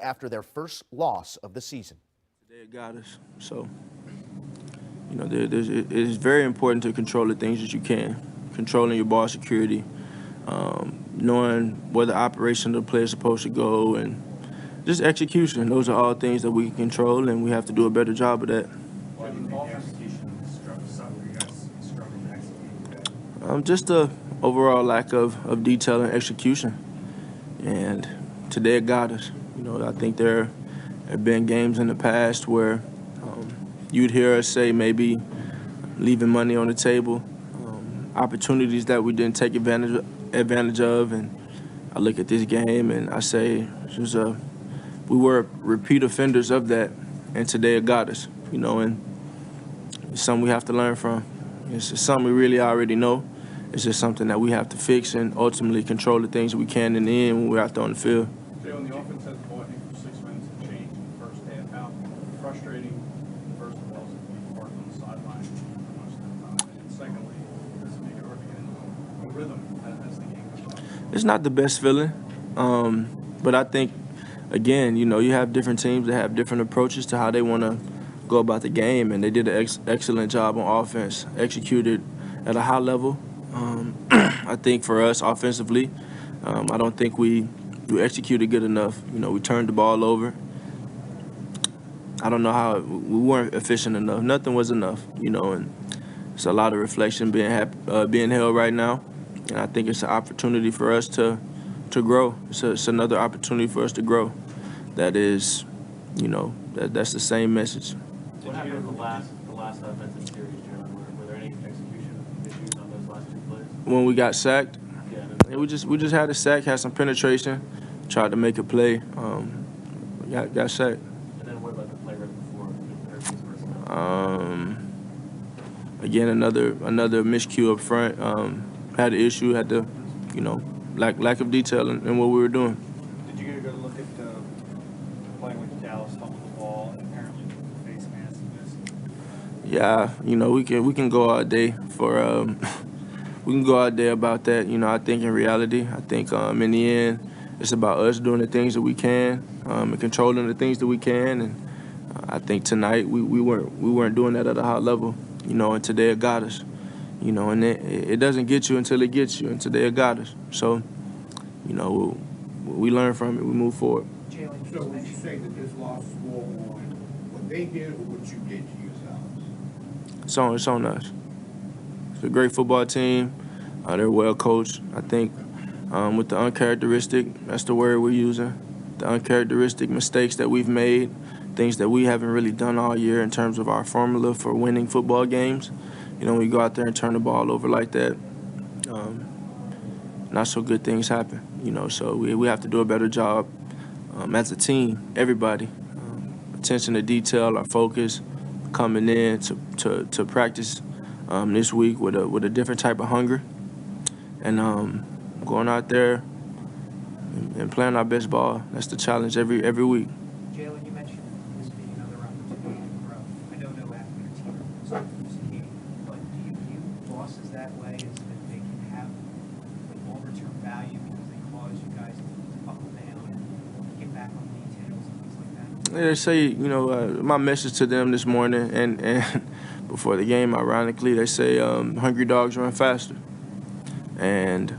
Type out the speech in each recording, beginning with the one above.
after their first loss of the season. Today it got us. So, it is very important to control the things that you can. Controlling your ball security, knowing where the operation of the play is supposed to go, and just execution. Those are all things that we can control, and we have to do a better job of that. Why do you think the execution struggled? You guys struggled to execute today? Just the overall lack of detail and execution. And today it got us. I think there have been games in the past where you'd hear us say maybe leaving money on the table, opportunities that we didn't take advantage of, and I look at this game and I say we were repeat offenders of that, and today it got us. And it's something we have to learn from. It's just something we really already know. It's just something that we have to fix and ultimately control the things we can in the end when we're out there on the field. Jalen, the offense has the ball, I think, for 6 minutes and change in the first half. How frustrating, first of all, is it being parked on the sideline for much of the time? And secondly, does it make it hard to get into a rhythm as the game goes on? It's not the best feeling, but I think, again, you have different teams that have different approaches to how they want to go about the game, and they did an excellent job on offense, executed at a high level. I think for us offensively, I don't think we executed good enough. We turned the ball over. I don't know how we weren't efficient enough. Nothing was enough, and it's a lot of reflection being held right now, and I think it's an opportunity for us to grow. It's another opportunity for us to grow. That is, that's the same message. What happened with the last offensive series, Jalen? Were there any execution issues on those last two plays? When we got sacked, Yeah. we just had a sack, had some penetration, tried to make a play, got sacked. And then what about the play right before the Hurts personnel? Again, another miscue up front. Had an issue, had to, lack of detail in what we were doing. Did you get a good look at playing with Dallas, fumbled the ball, and apparently the face mask and this? Yeah, we can go all day for we can go all day about that. I think in reality, I think in the end, it's about us doing the things that we can and controlling the things that we can. And I think tonight we weren't doing that at a high level. And today it got us. And it doesn't get you until it gets you. And today it got us. So, we learn from it. We move forward. So would you say that this loss is more on what they did or what you did to yourselves? It's on us. It's a great football team. They're well coached. I think with the uncharacteristic, that's the word we're using, the uncharacteristic mistakes that we've made, things that we haven't really done all year in terms of our formula for winning football games. We go out there and turn the ball over like that, not so good things happen. So we have to do a better job as a team, everybody. Attention to detail, our focus, coming in to practice this week with a different type of hunger, and going out there and playing our best ball. That's the challenge every week. Jalen, you mentioned this being another opportunity to grow. I don't know after your team was losing, but do you view losses that way as that they can have longer-term value because they cause you guys to buckle down and get back on details and things like that? They say, my message to them this morning and before the game, ironically, they say hungry dogs run faster. And,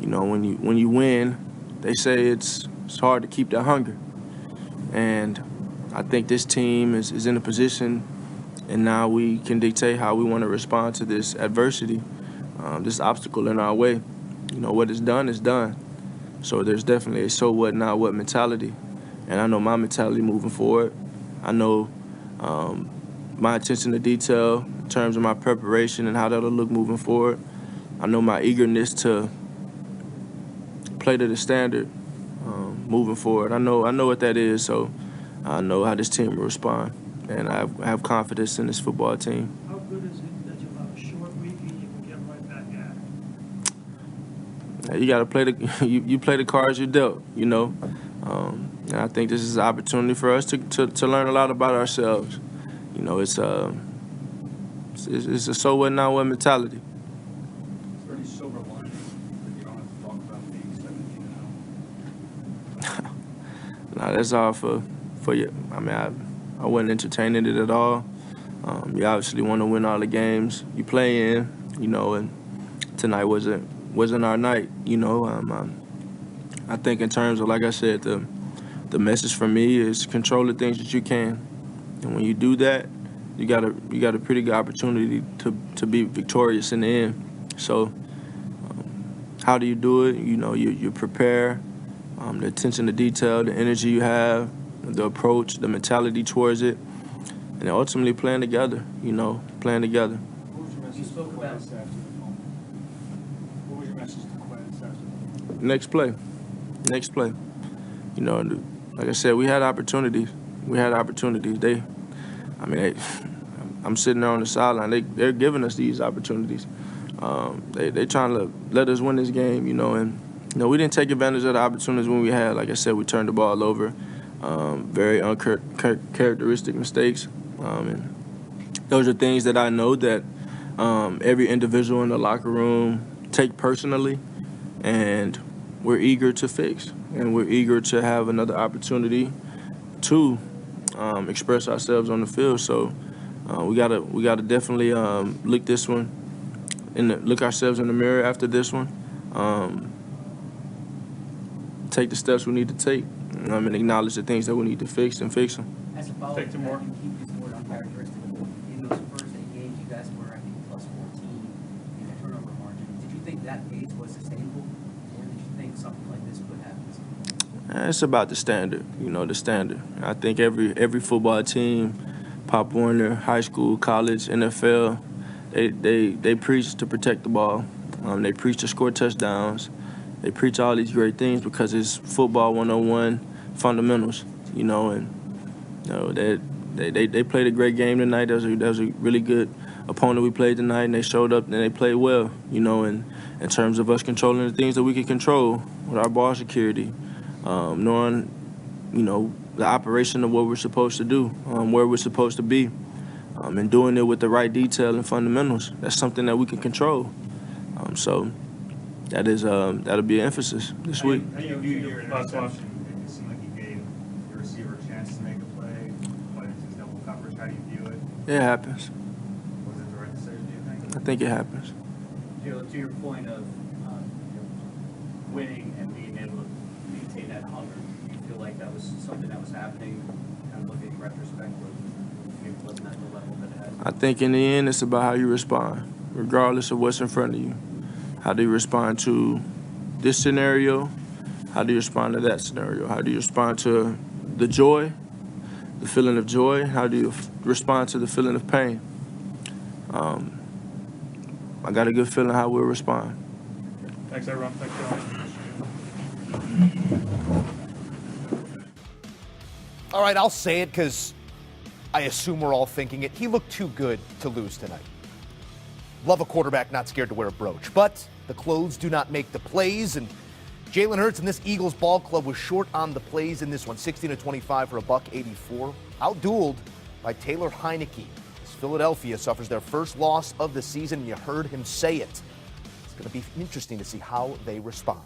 when you win, they say it's hard to keep that hunger. And I think this team is in a position, and now we can dictate how we want to respond to this adversity, this obstacle in our way. What is done is done. So there's definitely a so what, not what mentality. And I know my mentality moving forward. I know my attention to detail in terms of my preparation and how that'll look moving forward. I know my eagerness to play to the standard moving forward. I know what that is, so I know how this team will respond. And I have confidence in this football team. How good is it that you have a short week and you can get right back at it? You got to play you play the cards you're dealt, And I think this is an opportunity for us to learn a lot about ourselves. It's a so what, not what mentality. Is there any silver lining that you don't have to talk about being 17-0? Nah, that's all for you. I mean, I wasn't entertaining it at all. You obviously want to win all the games you play in, you know, and tonight wasn't our night, you know. I think in terms of, like I said, the message for me is control the things that you can, and when you do that, you got a pretty good opportunity to be victorious in the end. So, how do you do it? You know, you prepare, the attention to detail, the energy you have, the approach, the mentality towards it, and ultimately playing together. You know, playing together. What was your message to Quez after the phone? What was your message to Quez after the phone? Next play. Next play. You know, like I said, we had opportunities. I'm sitting there on the sideline. They're giving us these opportunities. They trying to let us win this game, you know, and you know, we didn't take advantage of the opportunities when we had. Like I said, we turned the ball over. Very uncharacteristic mistakes. And those are things that I know that every individual in the locker room take personally, and we're eager to fix, and we're eager to have another opportunity to express ourselves on the field. So we gotta definitely look ourselves in the mirror after this one. Take the steps we need to take, and acknowledge the things that we need to fix and fix them. As a follow-up, Take two more. you keep this word uncharacteristic. In those first 8 games, you guys were, I think, plus 14 in the turnover margin. Did you think that pace was sustainable, or did you think something like this could happen? It's about the standard, you know, the standard. I think every football team, Pop Warner, high school, college, NFL, they preach to protect the ball. They preach to score touchdowns. They preach all these great things because it's football 101 fundamentals, you know, and you know, they played a great game tonight. That was a really good opponent we played tonight, and they showed up and they played well, you know, and in terms of us controlling the things that we can control with our ball security, knowing, you know, the operation of what we're supposed to do, where we're supposed to be, and doing it with the right detail and fundamentals. That's something that we can control. So that'll be an emphasis this week. How do you view your interception? It seemed like you gave your receiver a chance to make a play, but it's his double coverage. How do you view it? It happens. Was it the right decision, do you think? I think it happens. To your point of winning and being able to maintain that hunger, do you feel like that was something that was happening, kind of looking in retrospect, or maybe it wasn't at the level that it has? I think in the end, it's about how you respond, regardless of what's in front of you. How do you respond to this scenario? How do you respond to that scenario? How do you respond to the joy, the feeling of joy? How do you respond to the feeling of pain? I got a good feeling how we'll respond. Thanks, everyone. Thanks, John. All right, I'll say it because I assume we're all thinking it. He looked too good to lose tonight. Love a quarterback not scared to wear a brooch, but the clothes do not make the plays, and Jalen Hurts and this Eagles ball club was short on the plays in this one, 16-25 for $184. Outdueled by Taylor Heineke. As Philadelphia suffers their first loss of the season, and you heard him say it. It's going to be interesting to see how they respond.